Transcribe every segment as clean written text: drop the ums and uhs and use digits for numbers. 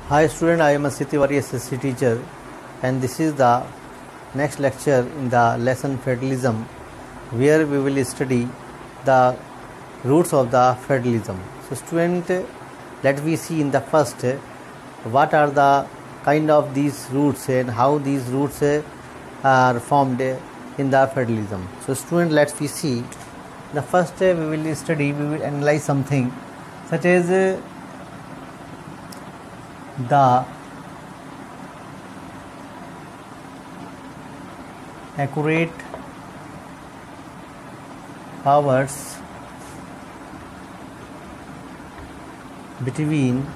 Hi student, I am a Sitiwari SSC teacher and this is the next lecture in the lesson federalism where we will study the roots of the federalism. So student, let we see in the first what are the kind of these roots and how these roots are formed in the federalism. So student, let we see the first we will analyze something such as the accurate powers between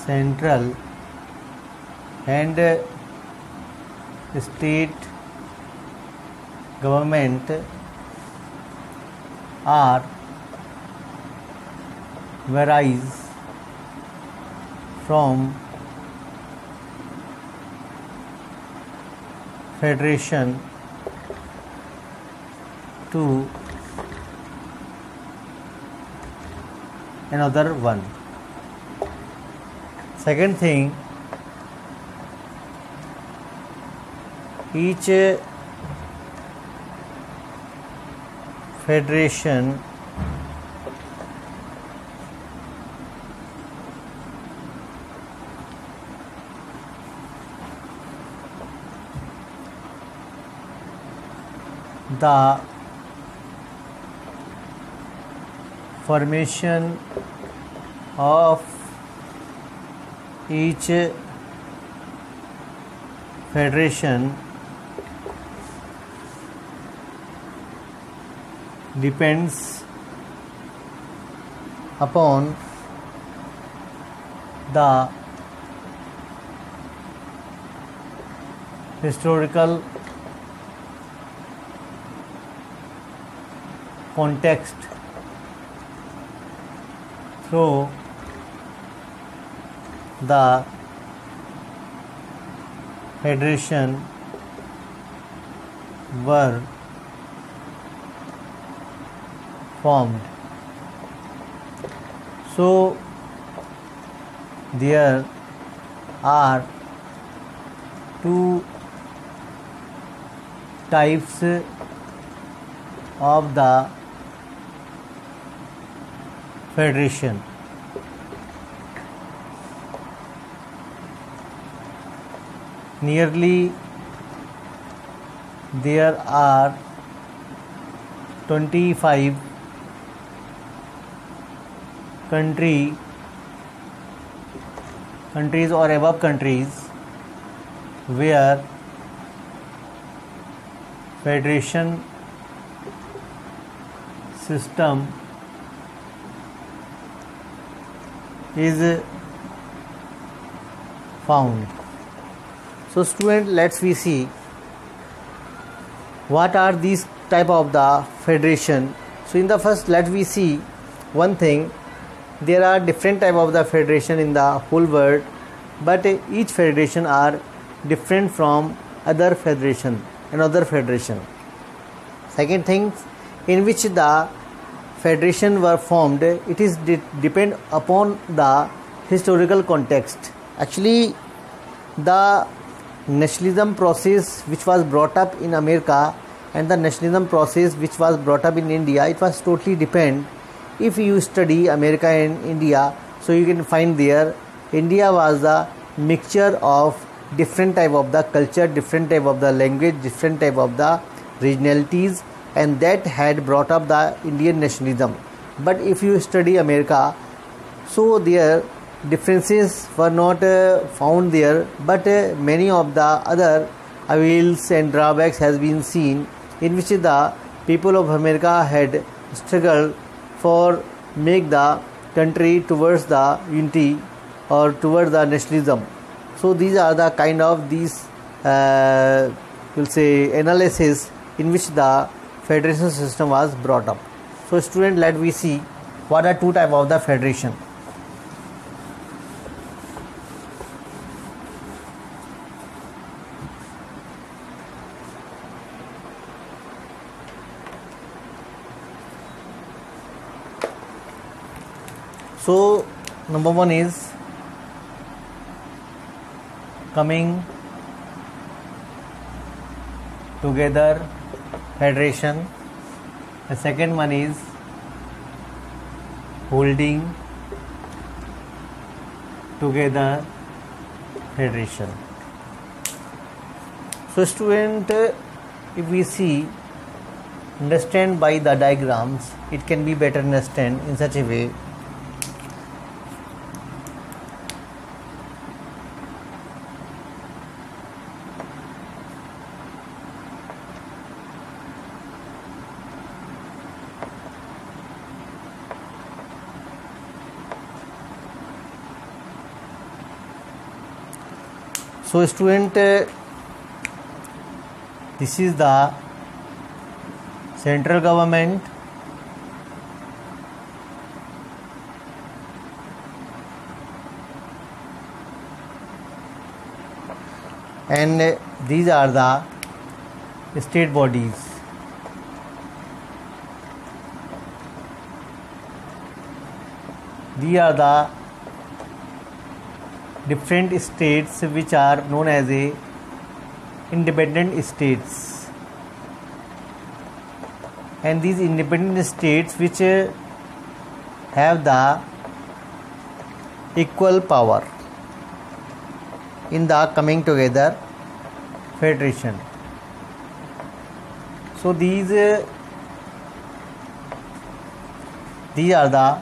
central and state government are varies from federation to another one. Second thing, each federation the formation of each federation depends upon the historical context through the federation were formed. So there are two types of the federation. Nearly there are 25 countries or above countries where federation system is found. So student, let's we see what are these type of the federation. So in the first, let we see one thing, there are different type of the federation in the whole world, but each federation are different from another federation. Second thing, in which the federation were formed, it is depend upon the historical context. Actually, the nationalism process which was brought up in America and the nationalism process which was brought up in India, it was totally depend. If you study America and India, so you can find there India was a mixture of different type of the culture, different type of the language, different type of the regionalities, and that had brought up the Indian nationalism. But if you study America, so their differences were not found there, but many of the other evils and drawbacks has been seen, in which the people of America had struggled for make the country towards the unity or towards the nationalism. So these are the kind of these we'll say analysis in which the federation system was brought up. So student, let we see what are two type of the federation. So Number one is coming together federation. The second one is holding together federation. So student, if we see, understand by the diagrams, it can be better understand in such a way. So student, this is the central government, and these are the state bodies. These are the different states which are known as a independent states, and these independent states which have the equal power in the coming together federation. So these are the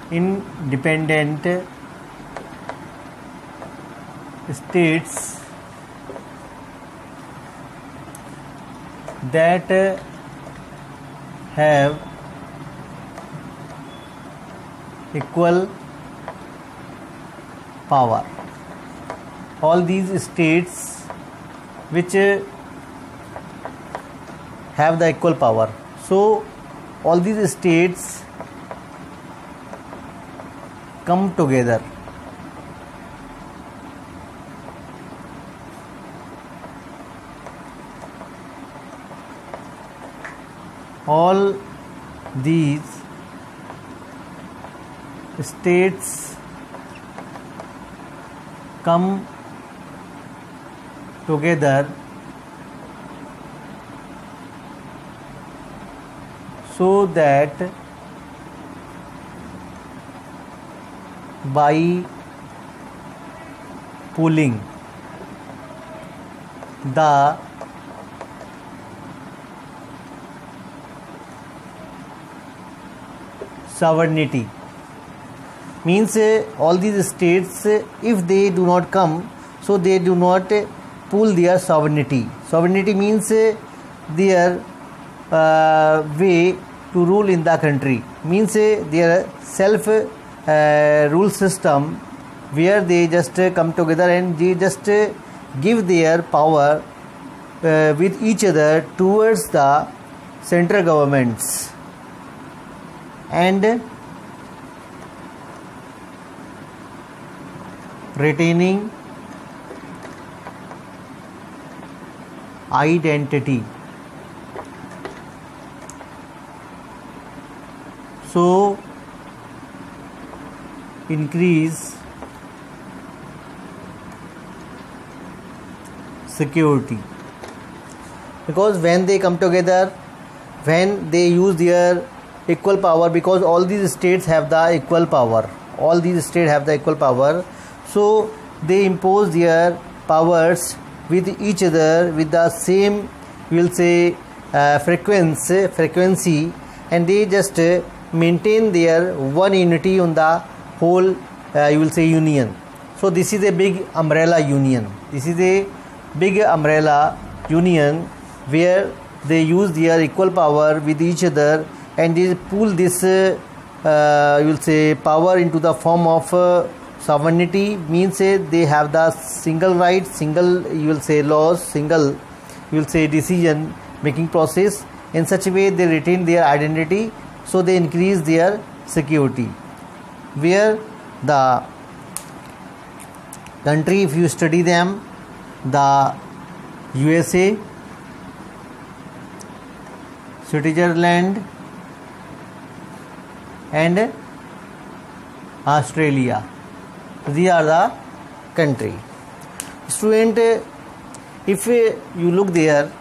independent states that have equal power. All these states which have the equal power. So all these states come together. All these states come together so that by pooling the sovereignty, means all these states, if they do not come, so they do not pool their sovereignty. Sovereignty means their way to rule in the country, means their self rule system, where they just come together and they just give their power with each other towards the central governments, and retaining identity. So increase security, because when they come together, when they use their equal power, because all these states have the equal power, so they impose their powers with each other with the same, we will say, frequency, and they just maintain their one unity on the whole, you will say, union. So this is a big umbrella union. Where they use their equal power with each other, and they pool this you will say power into the form of sovereignty, means they have the single right, single, you will say, laws, single, you will say, decision making process. In such a way they retain their identity, so they increase their security. Where the country, if you study them, the USA, Switzerland, and Australia. These are the country. Student, if you look there,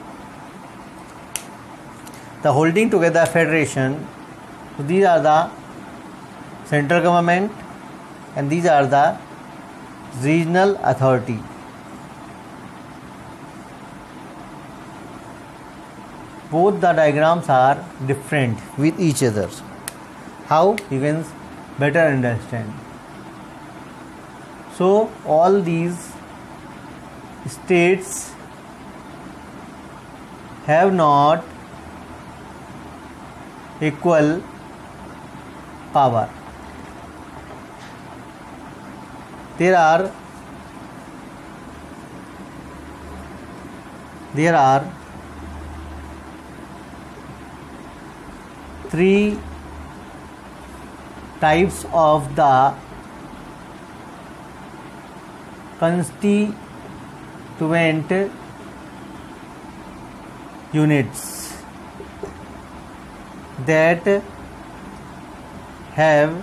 the holding together federation, these are the central government and these are the regional authority. Both the diagrams are different with each other. How you can better understand. So all these states have not equal power. There are three types of the constituent units that have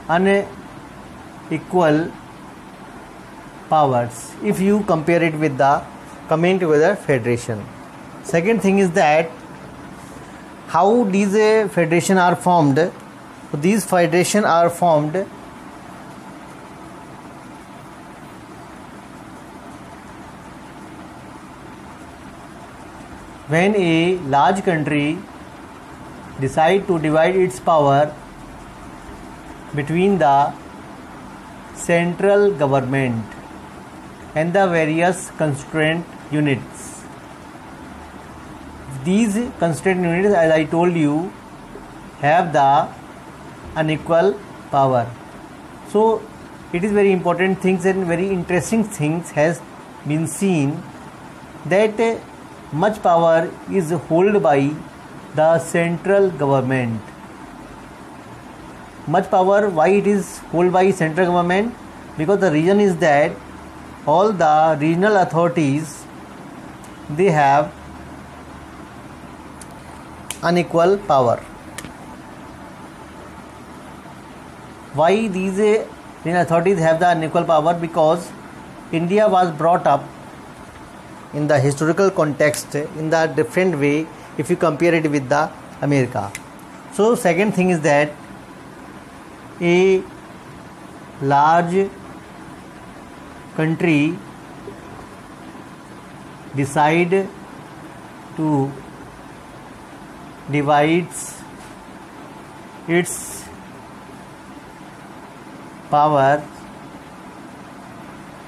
unequal powers if you compare it with the coming together federation. Second thing is that how these federation are formed. These federation are formed when a large country decide to divide its power between the central government and the various constituent units. These constituent units, as I told you, have the unequal power. So it is very important things and very interesting things has been seen that much power is held by the central government. Much power, why it is held by central government? Because the reason is that all the regional authorities, they have unequal power. Why these regional authorities have the unequal power? Because India was brought up in the historical context in the different way if you compare it with the America. So second thing is that a large country decide to divides its power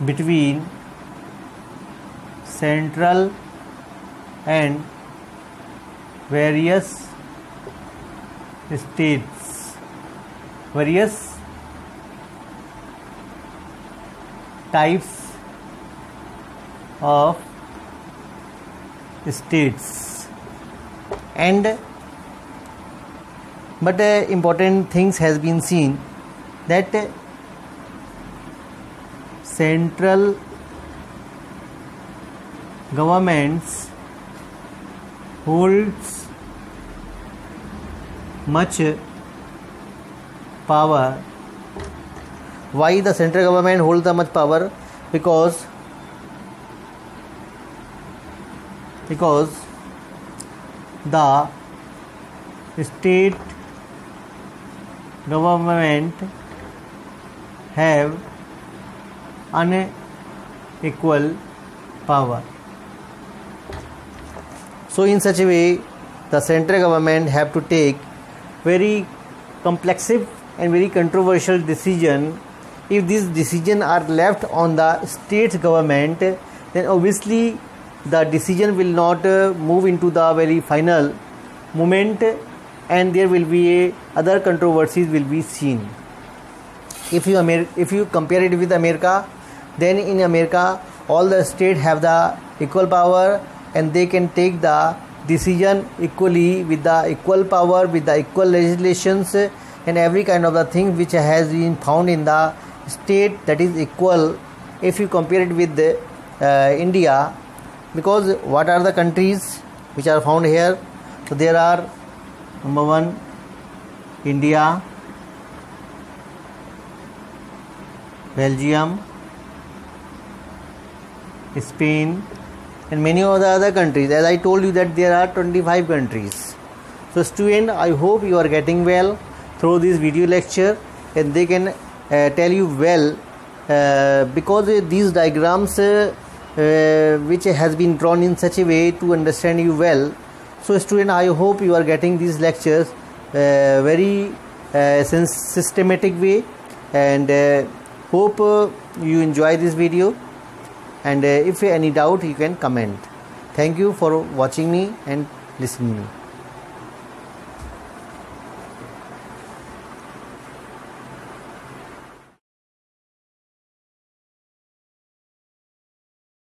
between central and various states, various types of states, and but important things has been seen that central governments holds much power. Why the central government holds the much power? Because the state government have unequal power. So in such a way, the central government have to take very complexive and very controversial decision. If these decisions are left on the state government, then obviously the decision will not move into the very final moment, and there will be other controversies will be seen. If you compare it with America, then in America all the states have the equal power and they can take the decision equally with the equal power, with the equal legislations and every kind of the thing which has been found in the state, that is equal if you compare it with India. Because what are the countries which are found here? So there are number 1 India, Belgium, Spain, and many of the other countries. As I told you that there are 25 countries. So student, I hope you are getting well through this video lecture, and they can tell you well because these diagrams which has been drawn in such a way to understand you well. So student, I hope you are getting these lectures very systematic way, and hope you enjoy this video, and if any doubt you can comment. Thank you for watching me and listening me.